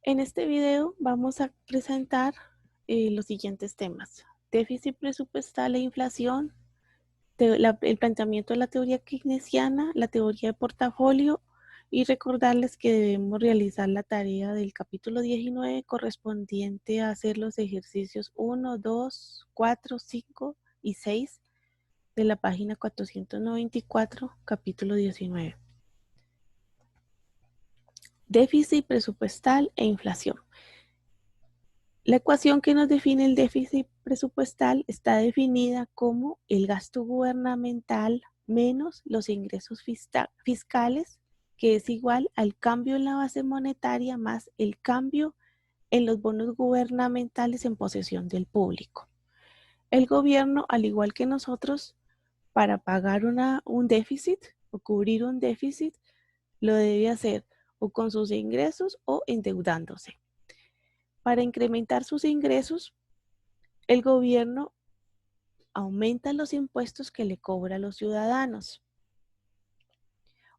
En este video vamos a presentar los siguientes temas: déficit presupuestal e inflación, el planteamiento de la teoría keynesiana, la teoría de portafolio, y recordarles que debemos realizar la tarea del capítulo 19 correspondiente a hacer los ejercicios 1, 2, 4, 5 y 6 de la página 494, capítulo 19. Déficit presupuestal e inflación. La ecuación que nos define el déficit presupuestal está definida como el gasto gubernamental menos los ingresos fiscales, que es igual al cambio en la base monetaria más el cambio en los bonos gubernamentales en posesión del público. El gobierno, al igual que nosotros, para pagar un déficit o cubrir un déficit, lo debe hacer o con sus ingresos o endeudándose. Para incrementar sus ingresos, el gobierno aumenta los impuestos que le cobra a los ciudadanos.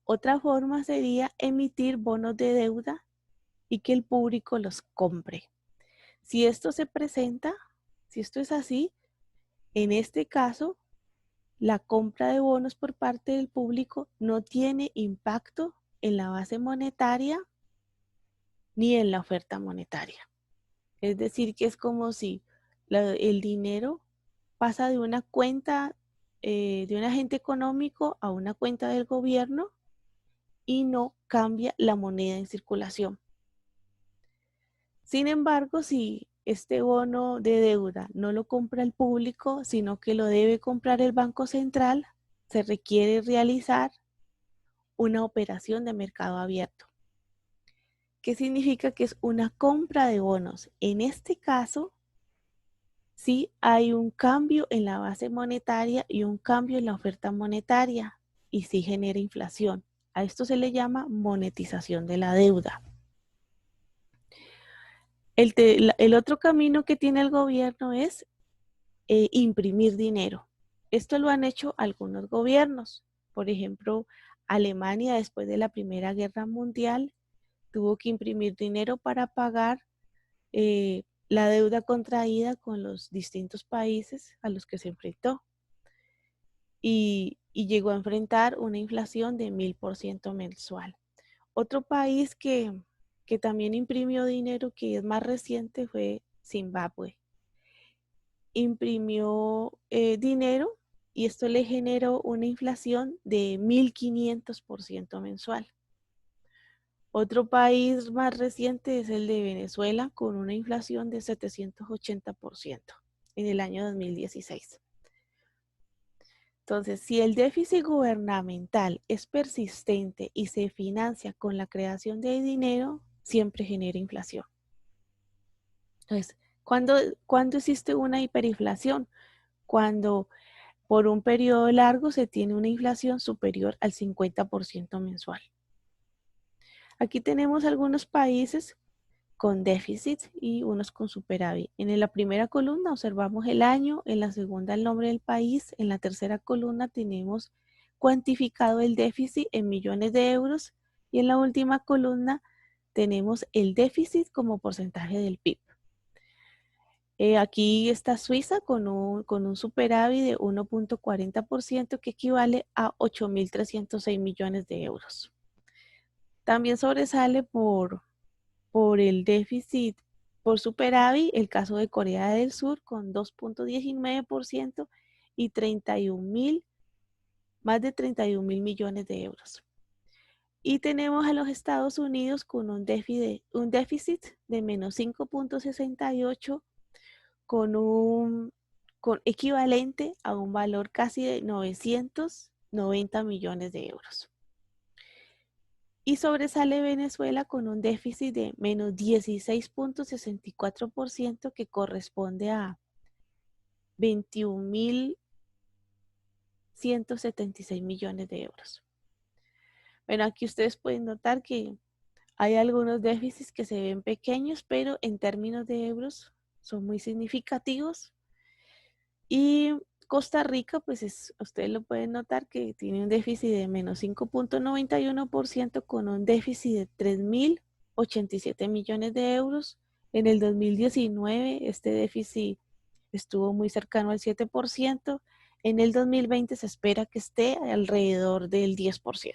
Otra forma sería emitir bonos de deuda y que el público los compre. Si esto se presenta, si esto es así, en este caso, la compra de bonos por parte del público no tiene impacto en la base monetaria ni en la oferta monetaria. Es decir, que es como si el dinero pasa de una cuenta de un agente económico a una cuenta del gobierno y no cambia la moneda en circulación. Sin embargo, si este bono de deuda no lo compra el público, sino que lo debe comprar el Banco Central, se requiere realizar una operación de mercado abierto. ¿Qué significa? Que es una compra de bonos. En este caso, sí hay un cambio en la base monetaria y un cambio en la oferta monetaria y sí genera inflación. A esto se le llama monetización de la deuda. El otro camino que tiene el gobierno es imprimir dinero. Esto lo han hecho algunos gobiernos. Por ejemplo, Alemania, después de la Primera Guerra Mundial, tuvo que imprimir dinero para pagar la deuda contraída con los distintos países a los que se enfrentó. Y llegó a enfrentar una inflación de 1000% mensual. Otro país que también imprimió dinero, que es más reciente, fue Zimbabue. Imprimió dinero y esto le generó una inflación de 1500% mensual. Otro país más reciente es el de Venezuela, con una inflación de 780% en el año 2016. Entonces, si el déficit gubernamental es persistente y se financia con la creación de dinero, siempre genera inflación. Entonces, ¿cuándo existe una hiperinflación? Cuando por un periodo largo se tiene una inflación superior al 50% mensual. Aquí tenemos algunos países con déficit y unos con superávit. En la primera columna observamos el año, en la segunda el nombre del país, en la tercera columna tenemos cuantificado el déficit en millones de euros y en la última columna tenemos el déficit como porcentaje del PIB. Aquí está Suiza con un superávit de 1.40% que equivale a 8.306 millones de euros. También sobresale por el déficit por superávit el caso de Corea del Sur con 2.19% y más de 31.000 millones de euros. Y tenemos a los Estados Unidos con un déficit de menos 5.68 con equivalente a un valor casi de 990 millones de euros. Y sobresale Venezuela con un déficit de menos 16.64% que corresponde a 21.176 millones de euros. Bueno, aquí ustedes pueden notar que hay algunos déficits que se ven pequeños, pero en términos de euros son muy significativos. Y Costa Rica, pues ustedes lo pueden notar que tiene un déficit de menos 5.91% con un déficit de 87 millones de euros. En el 2019 este déficit estuvo muy cercano al 7%. En el 2020 se espera que esté alrededor del 10%.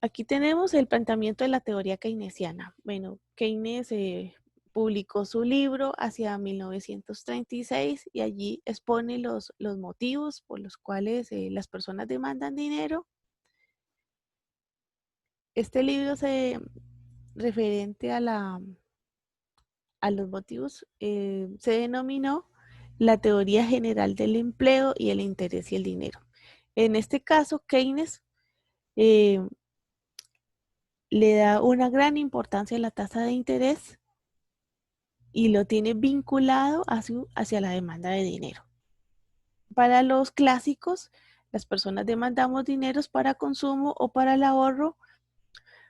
Aquí tenemos el planteamiento de la teoría keynesiana. Bueno, Keynes publicó su libro hacia 1936 y allí expone los motivos por los cuales las personas demandan dinero. Este libro referente a los motivos se denominó la teoría general del empleo y el interés y el dinero. En este caso, Keynes le da una gran importancia a la tasa de interés y lo tiene vinculado hacia la demanda de dinero. Para los clásicos, las personas demandamos dineros para consumo o para el ahorro,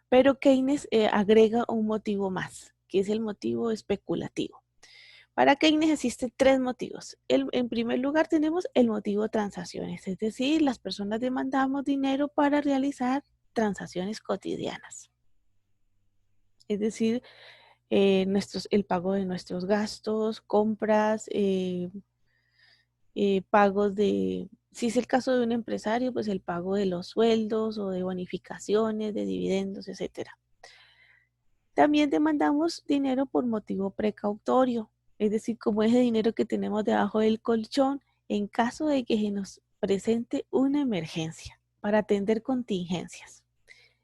pero Keynes agrega un motivo más, que es el motivo especulativo. Para Keynes existen tres motivos. En primer lugar tenemos el motivo de transacciones, es decir, las personas demandamos dinero para realizar transacciones cotidianas. Es decir, el pago de nuestros gastos, compras, pagos si es el caso de un empresario, pues el pago de los sueldos o de bonificaciones, de dividendos, etcétera. También demandamos dinero por motivo precautorio, es decir, como ese dinero que tenemos debajo del colchón en caso de que se nos presente una emergencia para atender contingencias.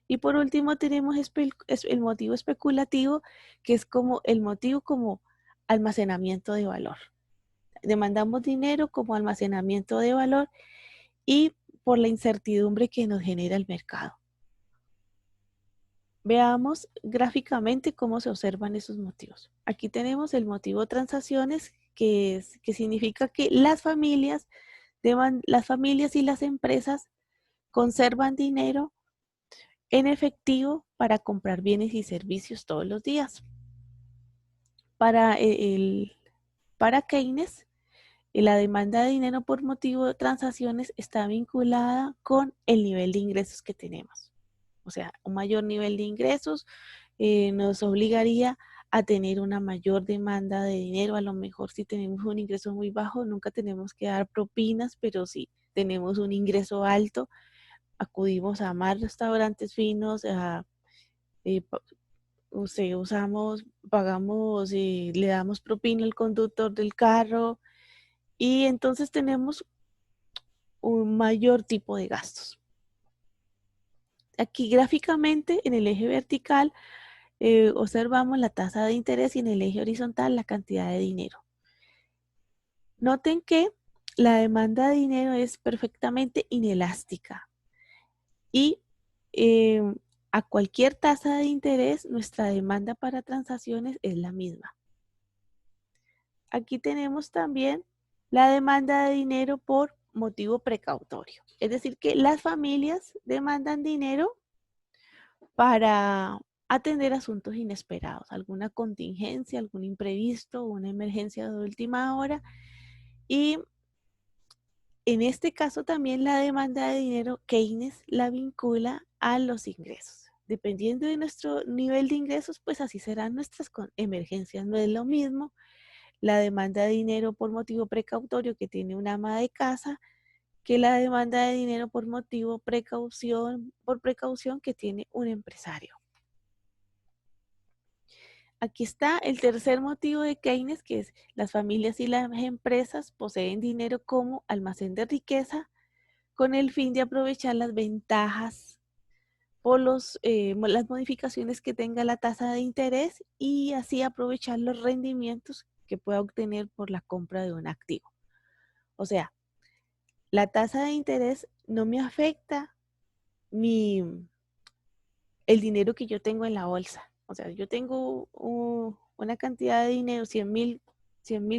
Y por último tenemos el motivo especulativo, que es como el motivo como almacenamiento de valor. Demandamos dinero como almacenamiento de valor y por la incertidumbre que nos genera el mercado. Veamos gráficamente cómo se observan esos motivos. Aquí tenemos el motivo de transacciones, que significa que las familias y las empresas conservan dinero en efectivo para comprar bienes y servicios todos los días. Para Keynes, la demanda de dinero por motivo de transacciones está vinculada con el nivel de ingresos que tenemos. O sea, un mayor nivel de ingresos nos obligaría a tener una mayor demanda de dinero. A lo mejor si tenemos un ingreso muy bajo, nunca tenemos que dar propinas, pero si tenemos un ingreso alto, acudimos a más restaurantes finos, pagamos y le damos propina al conductor del carro y entonces tenemos un mayor tipo de gastos. Aquí gráficamente en el eje vertical observamos la tasa de interés y en el eje horizontal la cantidad de dinero. Noten que la demanda de dinero es perfectamente inelástica y a cualquier tasa de interés nuestra demanda para transacciones es la misma. Aquí tenemos también la demanda de dinero por motivo precautorio. Es decir, que las familias demandan dinero para atender asuntos inesperados, alguna contingencia, algún imprevisto, una emergencia de última hora. Y en este caso también la demanda de dinero, Keynes la vincula a los ingresos. Dependiendo de nuestro nivel de ingresos, pues así serán nuestras emergencias. No es lo mismo la demanda de dinero por motivo precautorio que tiene una ama de casa que la demanda de dinero por precaución que tiene un empresario. Aquí está el tercer motivo de Keynes, que es las familias y las empresas poseen dinero como almacén de riqueza con el fin de aprovechar las ventajas por las modificaciones que tenga la tasa de interés y así aprovechar los rendimientos que pueda obtener por la compra de un activo. O sea, la tasa de interés no me afecta el dinero que yo tengo en la bolsa. O sea, yo tengo una cantidad de dinero, 100,000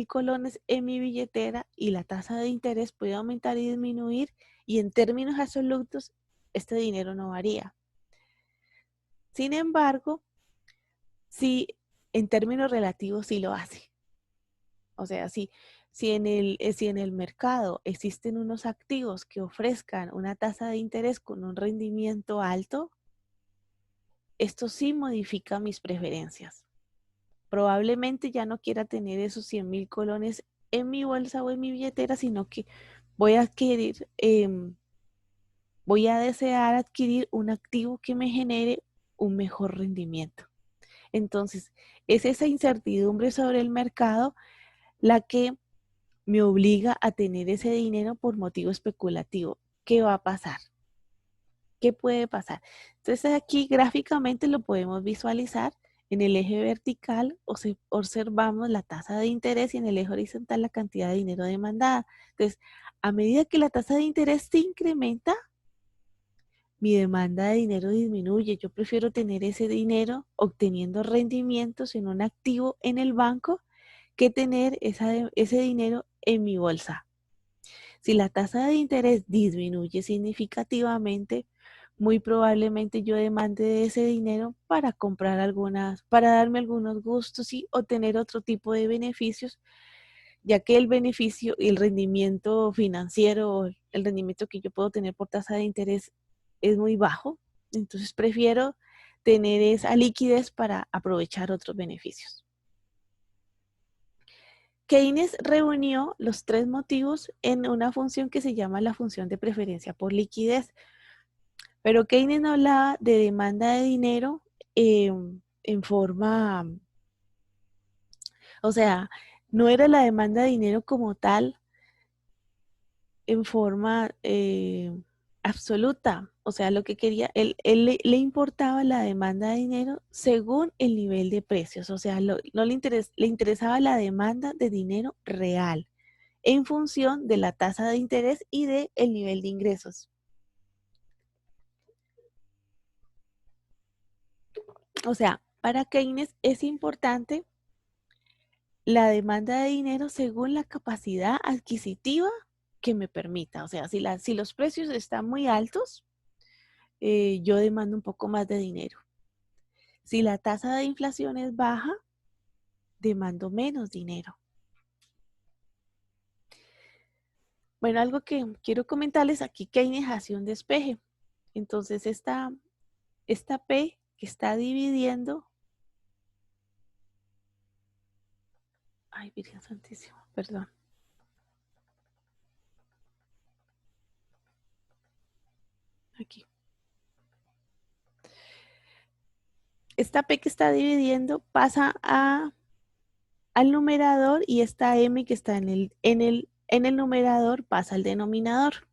colones en mi billetera y la tasa de interés puede aumentar y disminuir y en términos absolutos este dinero no varía. Sin embargo, sí, en términos relativos sí lo hace. O sea, si si en el mercado existen unos activos que ofrezcan una tasa de interés con un rendimiento alto, esto sí modifica mis preferencias. Probablemente ya no quiera tener esos 100.000 colones en mi bolsa o en mi billetera, sino que voy a adquirir, voy a desear adquirir un activo que me genere un mejor rendimiento. Entonces, es esa incertidumbre sobre el mercado la que me obliga a tener ese dinero por motivo especulativo. ¿Qué va a pasar? ¿Qué puede pasar? Entonces aquí gráficamente lo podemos visualizar. En el eje vertical observamos la tasa de interés y en el eje horizontal la cantidad de dinero demandada. Entonces, a medida que la tasa de interés se incrementa, mi demanda de dinero disminuye. Yo prefiero tener ese dinero obteniendo rendimientos en un activo en el banco que tener ese dinero en mi bolsa. Si la tasa de interés disminuye significativamente, muy probablemente yo demande de ese dinero para comprar para darme algunos gustos y obtener otro tipo de beneficios, ya que el beneficio y el rendimiento financiero, el rendimiento que yo puedo tener por tasa de interés es muy bajo. Entonces prefiero tener esa liquidez para aprovechar otros beneficios. Keynes reunió los tres motivos en una función que se llama la función de preferencia por liquidez. Pero Keynes no hablaba de demanda de dinero en forma, o sea, no era la demanda de dinero como tal en forma absoluta. O sea, lo que quería, él le importaba la demanda de dinero según el nivel de precios. O sea, no le interesaba la demanda de dinero real en función de la tasa de interés y del nivel de ingresos. O sea, para Keynes es importante la demanda de dinero según la capacidad adquisitiva que me permita. O sea, si los precios están muy altos, yo demando un poco más de dinero. Si la tasa de inflación es baja, demando menos dinero. Bueno, algo que quiero comentarles aquí, Keynes hace un despeje. Entonces, esta P que está dividiendo, ay, Virgen Santísima, perdón. Aquí. Esta P que está dividiendo pasa al numerador y esta M que está en el numerador pasa al denominador.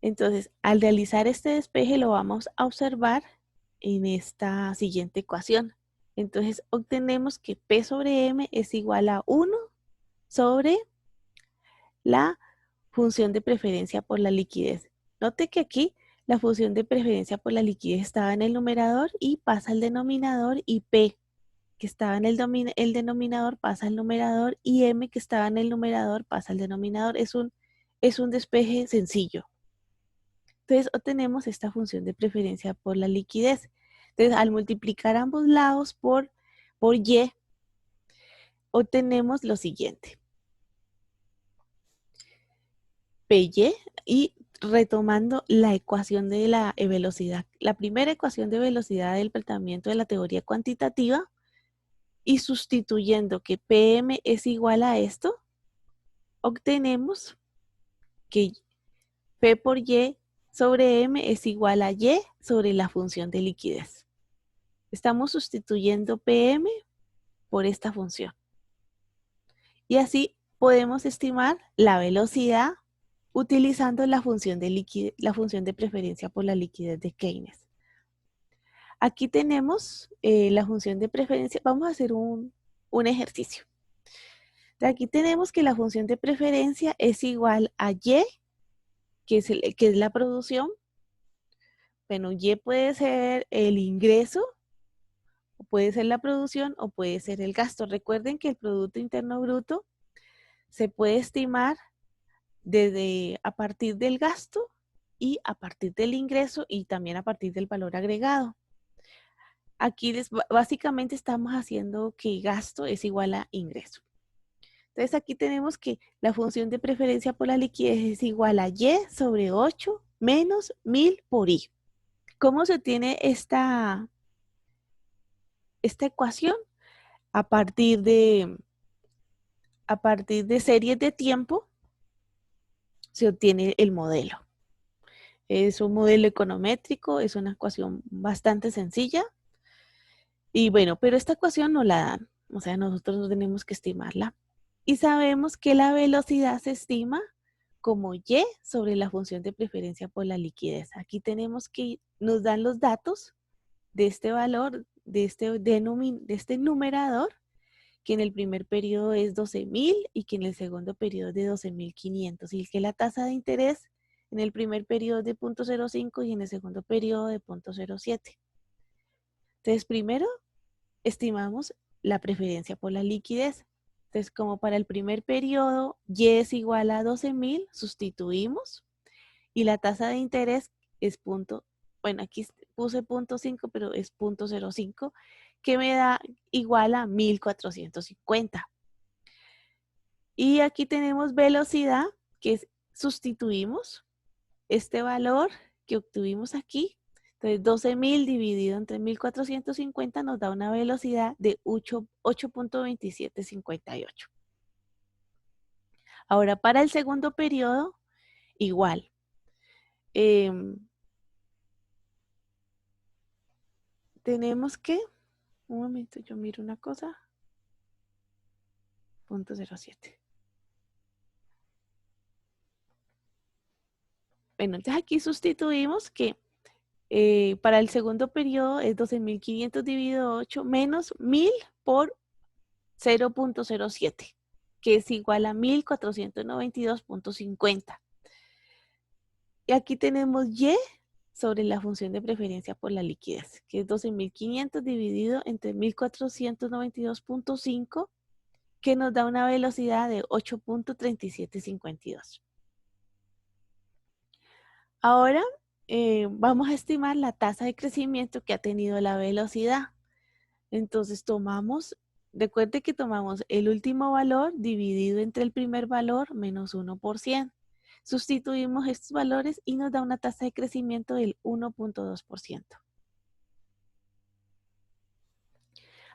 Entonces, al realizar este despeje lo vamos a observar en esta siguiente ecuación. Entonces, obtenemos que P sobre M es igual a 1 sobre la función de preferencia por la liquidez. Note que aquí la función de preferencia por la liquidez estaba en el numerador y pasa al denominador, y P que estaba en el denominador pasa al numerador y M que estaba en el numerador pasa al denominador. Es un despeje sencillo. Entonces obtenemos esta función de preferencia por la liquidez. Entonces al multiplicar ambos lados por Y, obtenemos lo siguiente. PY, y retomando la ecuación de la velocidad, la primera ecuación de velocidad del tratamiento de la teoría cuantitativa, y sustituyendo que PM es igual a esto, obtenemos que P por Y sobre M es igual a Y sobre la función de liquidez. Estamos sustituyendo PM por esta función. Y así podemos estimar la velocidad utilizando la función de preferencia por la liquidez de Keynes. Aquí tenemos la función de preferencia. Vamos a hacer un ejercicio. Aquí tenemos que la función de preferencia es igual a Y, que es la producción. Bueno, Y puede ser el ingreso, o puede ser la producción, o puede ser el gasto. Recuerden que el Producto Interno Bruto se puede estimar a partir del gasto y a partir del ingreso y también a partir del valor agregado. Aquí básicamente estamos haciendo que gasto es igual a ingreso. Entonces aquí tenemos que la función de preferencia por la liquidez es igual a Y sobre 8 menos 1000 por I. ¿Cómo se obtiene esta ecuación? A partir de series de tiempo se obtiene el modelo. Es un modelo econométrico, es una ecuación bastante sencilla. Y bueno, pero esta ecuación no la dan, o sea, nosotros no tenemos que estimarla. Y sabemos que la velocidad se estima como Y sobre la función de preferencia por la liquidez. Aquí tenemos que nos dan los datos de este valor, de este numerador, que en el primer periodo es 12.000 y que en el segundo periodo es de 12.500, y que la tasa de interés en el primer periodo es de 0.05 y en el segundo periodo de 0.07. Entonces, primero estimamos la preferencia por la liquidez. Entonces, como para el primer periodo Y es igual a 12.000, sustituimos y la tasa de interés es bueno, aquí puse 0.5, pero es 0.05, que me da igual a 1.450. Y aquí tenemos velocidad, que sustituimos este valor que obtuvimos aquí. Entonces, 12.000 dividido entre 1.450 nos da una velocidad de 8.2758. Ahora, para el segundo periodo, igual. Tenemos que, un momento, yo miro una cosa, 0.07. Bueno, entonces aquí sustituimos que para el segundo periodo es 12.500 dividido 8 menos 1.000 por 0.07, que es igual a 1.492.50. Y aquí tenemos Y sobre la función de preferencia por la liquidez, que es 12.500 dividido entre 1.492.5, que nos da una velocidad de 8.3752. Ahora vamos a estimar la tasa de crecimiento que ha tenido la velocidad. Entonces recuerde que tomamos el último valor dividido entre el primer valor menos 1%. Sustituimos estos valores y nos da una tasa de crecimiento del 1.2%.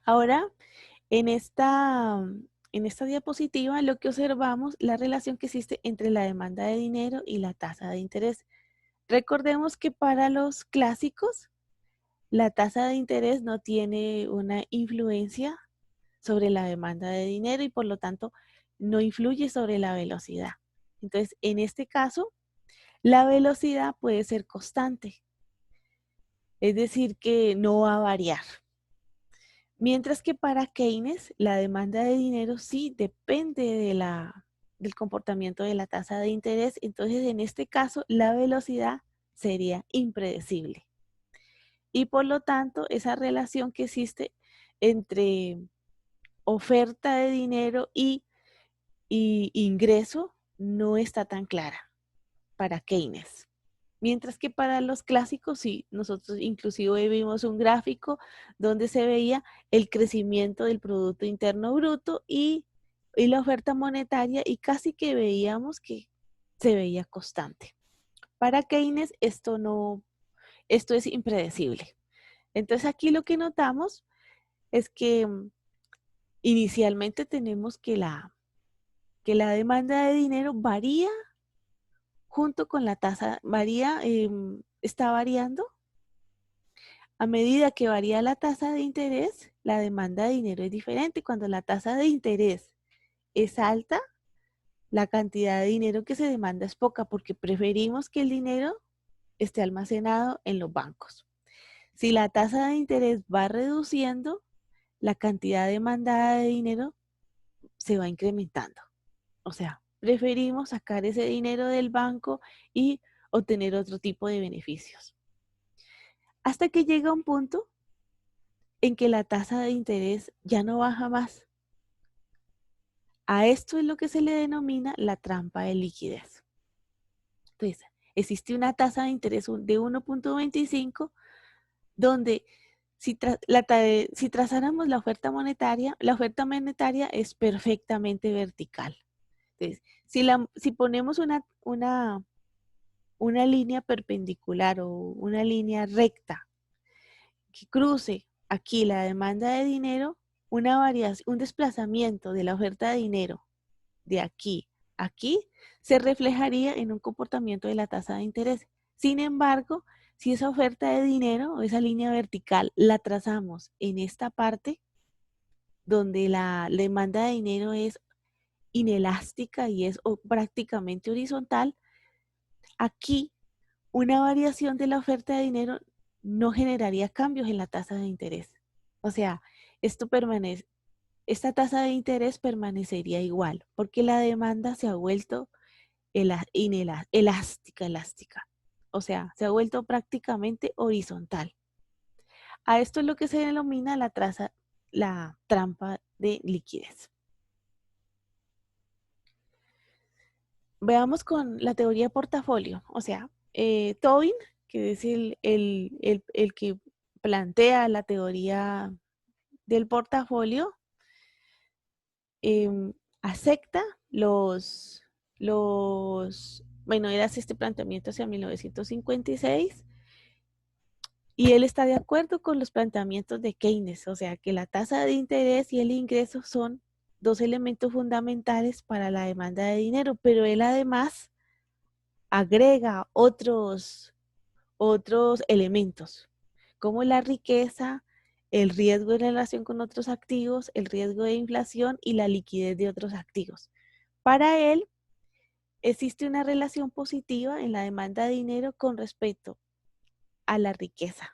Ahora, en esta diapositiva lo que observamos la relación que existe entre la demanda de dinero y la tasa de interés. Recordemos que para los clásicos, la tasa de interés no tiene una influencia sobre la demanda de dinero y por lo tanto no influye sobre la velocidad. Entonces, en este caso, la velocidad puede ser constante, es decir, que no va a variar. Mientras que para Keynes, la demanda de dinero sí depende del comportamiento de la tasa de interés. Entonces, en este caso, la velocidad sería impredecible. Y por lo tanto, esa relación que existe entre oferta de dinero y ingreso no está tan clara para Keynes. Mientras que para los clásicos, sí, nosotros inclusive vimos un gráfico donde se veía el crecimiento del Producto Interno Bruto y la oferta monetaria y casi que veíamos que se veía constante. Para Keynes esto es impredecible. Entonces aquí lo que notamos es que inicialmente tenemos que la demanda de dinero varía junto con la tasa, está variando. A medida que varía la tasa de interés, la demanda de dinero es diferente. Cuando la tasa de interés es alta, la cantidad de dinero que se demanda es poca porque preferimos que el dinero esté almacenado en los bancos. Si la tasa de interés va reduciendo, la cantidad demandada de dinero se va incrementando. O sea, preferimos sacar ese dinero del banco y obtener otro tipo de beneficios. Hasta que llega un punto en que la tasa de interés ya no baja más. A esto es lo que se le denomina la trampa de liquidez. Entonces, existe una tasa de interés de 1.25 donde Si trazáramos la oferta monetaria es perfectamente vertical. Entonces, si ponemos una línea perpendicular o una línea recta que cruce aquí la demanda de dinero, un desplazamiento de la oferta de dinero de aquí a aquí se reflejaría en un comportamiento de la tasa de interés. Sin embargo, si esa oferta de dinero o esa línea vertical la trazamos en esta parte donde la demanda de dinero es inelástica y es prácticamente horizontal, aquí una variación de la oferta de dinero no generaría cambios en la tasa de interés. O sea, esta tasa de interés permanecería igual porque la demanda se ha vuelto elástica. O sea, se ha vuelto prácticamente horizontal. A esto es lo que se denomina la trampa de liquidez. Veamos con la teoría de portafolio. O sea, Tobin, que es el que plantea la teoría del portafolio, acepta bueno, él hace este planteamiento hacia 1956 y él está de acuerdo con los planteamientos de Keynes, o sea, que la tasa de interés y el ingreso son dos elementos fundamentales para la demanda de dinero, pero él además agrega otros elementos, como la riqueza, el riesgo en relación con otros activos, el riesgo de inflación y la liquidez de otros activos. Para él, existe una relación positiva en la demanda de dinero con respecto a la riqueza.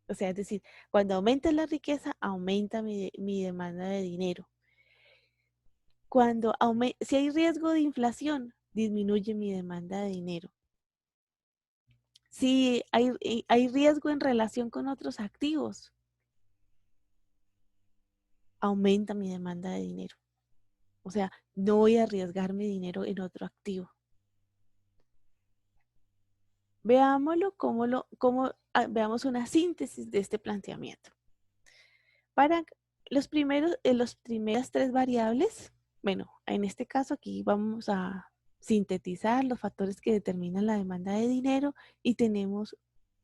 O sea, es decir, cuando aumenta la riqueza, aumenta mi demanda de dinero. Si hay riesgo de inflación, disminuye mi demanda de dinero. Si hay riesgo en relación con otros activos, aumenta mi demanda de dinero. O sea, no voy a arriesgar mi dinero en otro activo. Veámoslo veamos una síntesis de este planteamiento. Para las primeras tres variables, bueno, en este caso aquí vamos a sintetizar los factores que determinan la demanda de dinero y tenemos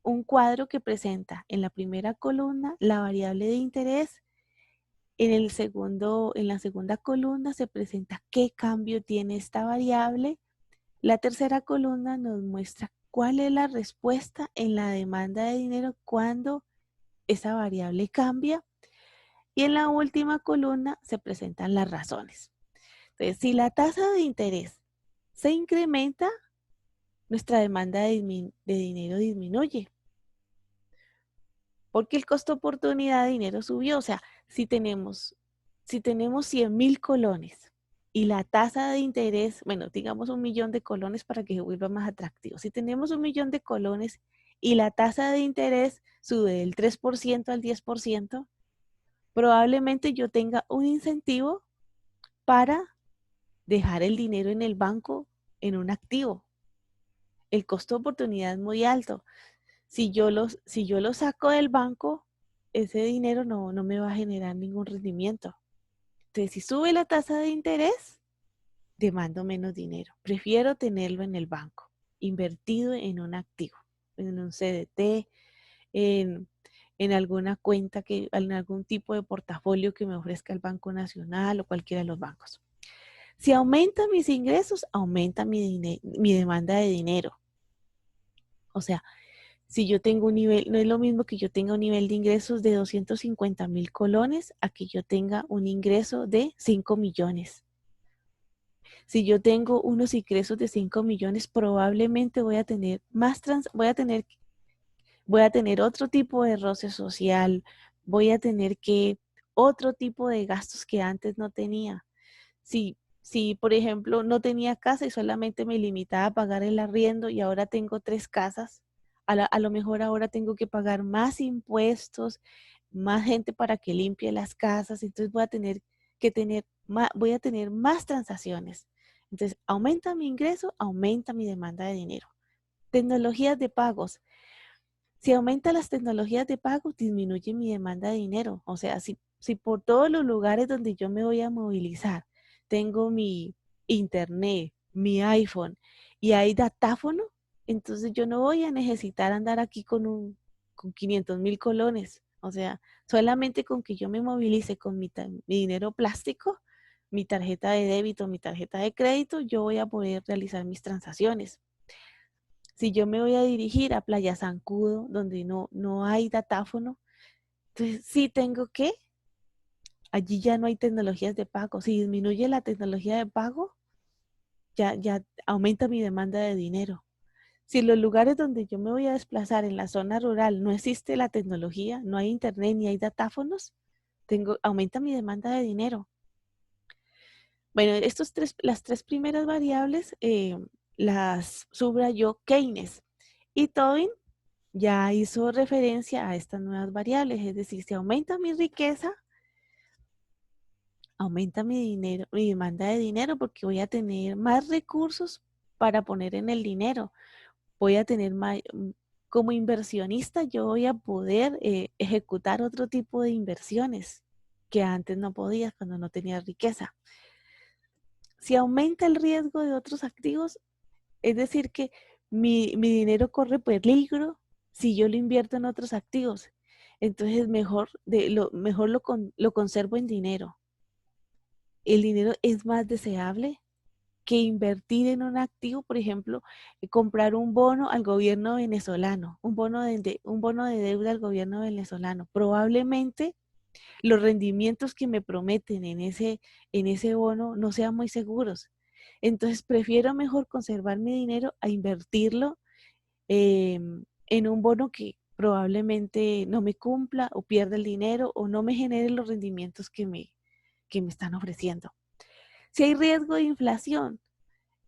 un cuadro que presenta en la primera columna la variable de interés. En la segunda columna se presenta qué cambio tiene esta variable. La tercera columna nos muestra cuál es la respuesta en la demanda de dinero cuando esa variable cambia. Y en la última columna se presentan las razones. Entonces, si la tasa de interés se incrementa, nuestra demanda de dinero disminuye. Porque el costo de oportunidad de dinero subió. O sea, si tenemos 100,000 colones y la tasa de interés, bueno, digamos 1,000,000 de colones para que se vuelva más atractivo. Si tenemos 1,000,000 de colones y la tasa de interés sube del 3% al 10%, probablemente yo tenga un incentivo para dejar el dinero en el banco en un activo. El costo de oportunidad es muy alto. Si yo lo saco del banco, ese dinero no me va a generar ningún rendimiento. Entonces, si sube la tasa de interés, demando menos dinero. Prefiero tenerlo en el banco, invertido en un activo, en un CDT, en alguna cuenta, en algún tipo de portafolio que me ofrezca el Banco Nacional o cualquiera de los bancos. Si aumentan mis ingresos, aumenta mi demanda de dinero. O sea, si yo tengo un nivel, no es lo mismo que yo tenga un nivel de ingresos de 250,000 colones a que yo tenga un ingreso de 5 millones. Si yo tengo unos ingresos de 5 millones, probablemente voy a tener otro tipo de roce social, voy a tener otro tipo de gastos que antes no tenía. Si, por ejemplo, no tenía casa y solamente me limitaba a pagar el arriendo y ahora tengo 3 casas, a lo mejor ahora tengo que pagar más impuestos, más gente para que limpie las casas, entonces voy a tener más transacciones. Entonces, aumenta mi ingreso, aumenta mi demanda de dinero. Tecnologías de pagos. Si aumenta las tecnologías de pago, disminuye mi demanda de dinero. O sea, si por todos los lugares donde yo me voy a movilizar, tengo mi internet, mi iPhone y hay datáfono, entonces yo no voy a necesitar andar aquí con 500.000 colones. O sea, solamente con que yo me movilice con mi dinero plástico, mi tarjeta de débito, mi tarjeta de crédito, yo voy a poder realizar mis transacciones. Si yo me voy a dirigir a Playa Zancudo, donde no hay datáfono, entonces sí tengo que, allí ya no hay tecnologías de pago. Si disminuye la tecnología de pago, ya aumenta mi demanda de dinero. Si en los lugares donde yo me voy a desplazar en la zona rural no existe la tecnología, no hay internet ni hay datáfonos, aumenta mi demanda de dinero. Bueno, las tres primeras variables las subrayó Keynes y Tobin ya hizo referencia a estas nuevas variables, es decir, si aumenta mi riqueza, aumenta mi dinero, mi demanda de dinero, porque voy a tener más recursos para poner en el dinero. Voy a tener más, como inversionista, yo voy a poder ejecutar otro tipo de inversiones que antes no podía cuando no tenía riqueza. Si aumenta el riesgo de otros activos, es decir, que mi dinero corre peligro si yo lo invierto en otros activos. Entonces, mejor lo conservo en dinero. El dinero es más deseable que invertir en un activo, por ejemplo, comprar un bono al gobierno venezolano, un bono de deuda al gobierno venezolano. Probablemente los rendimientos que me prometen en ese bono no sean muy seguros. Entonces prefiero mejor conservar mi dinero a invertirlo en un bono que probablemente no me cumpla o pierda el dinero o no me genere los rendimientos que me están ofreciendo. Si hay riesgo de inflación,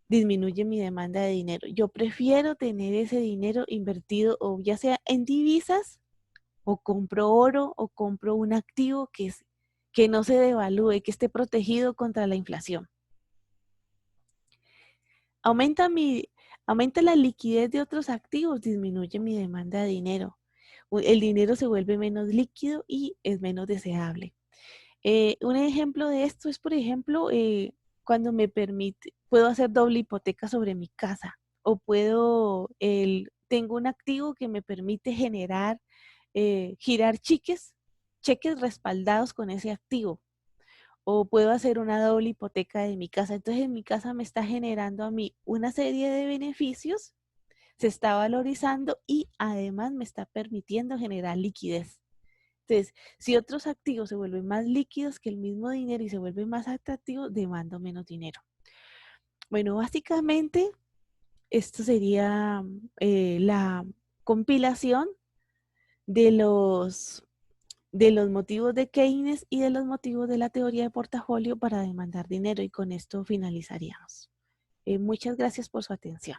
disminuye mi demanda de dinero. Yo prefiero tener ese dinero invertido o ya sea en divisas o compro oro o compro un activo que no se devalúe, que esté protegido contra la inflación. Aumenta aumenta la liquidez de otros activos, disminuye mi demanda de dinero. El dinero se vuelve menos líquido y es menos deseable. Un ejemplo de esto es, por ejemplo, cuando puedo hacer doble hipoteca sobre mi casa o tengo un activo que me permite girar cheques respaldados con ese activo. O puedo hacer una doble hipoteca de mi casa. Entonces en mi casa me está generando a mí una serie de beneficios, se está valorizando y además me está permitiendo generar liquidez. Entonces, si otros activos se vuelven más líquidos que el mismo dinero y se vuelven más atractivos, demando menos dinero. Bueno, básicamente esto sería la compilación de de los motivos de Keynes y de los motivos de la teoría de portafolio para demandar dinero y con esto finalizaríamos. Muchas gracias por su atención.